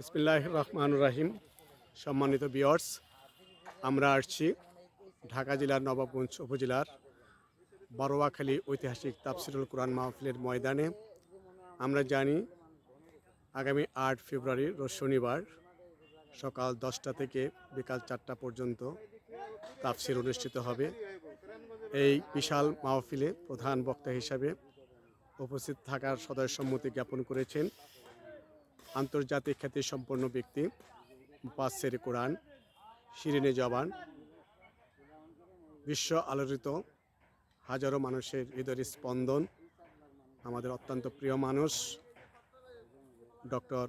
বিসমিল্লাহির রহমানির রহিম। সম্মানিত ভিউয়ার্স, আমরা আসছি ঢাকা জেলার নবাবগঞ্জ উপজেলার বারোয়াখালী ঐতিহাসিক তাফসিরুল কোরআন মাহফিলের ময়দানে। আমরা জানি আগামী 8 ফেব্রুয়ারি রোজ শনিবার সকাল 10টা থেকে বিকাল 4টা পর্যন্ত তাফসির অনুষ্ঠিত হবে। এই বিশাল মাহফিলে প্রধান বক্তা হিসাবে উপস্থিত থাকার সদয় সম্মতি জ্ঞাপন করেছেন আন্তর্জাতিক খ্যাতিসম্পন্ন ব্যক্তি মুফাসসির কোরআন শিরিনে জবান, বিশ্ব আলোড়িত হাজারো মানুষের হৃদয়ের স্পন্দন, আমাদের অত্যন্ত প্রিয় মানুষ ডক্টর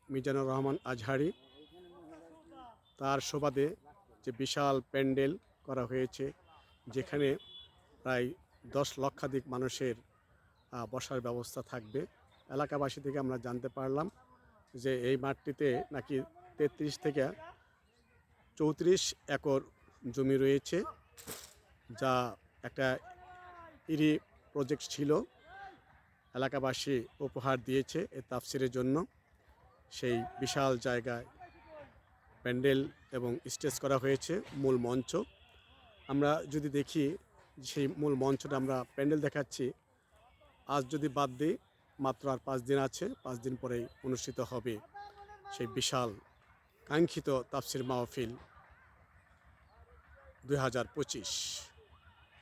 মিজানুর রহমান আজহারি। তার সুবাদে যে বিশাল প্যান্ডেল করা হয়েছে, যেখানে প্রায় 10 লক্ষাধিক মানুষের বসার ব্যবস্থা থাকবে। এলাকাবাসী থেকে আমরা জানতে পারলাম যে এই মাঠটিতে নাকি 33 থেকে 34 একর জমি রয়েছে, যা একটা ইরি প্রজেক্ট ছিল। এলাকাবাসী উপহার দিয়েছে এই তাফসিরের জন্য। সেই বিশাল জায়গায় প্যান্ডেল এবং স্টেজ করা হয়েছে, মূল মঞ্চ। আমরা যদি দেখি সেই মূল মঞ্চটা, আমরা প্যান্ডেল দেখাচ্ছি, আজ যদি বাদ দিই মাত্র আর 5 দিন আছে, 5 দিন পরেই অনুষ্ঠিত হবে সেই বিশাল কাঙ্ক্ষিত তাফসির মাহফিল 2025।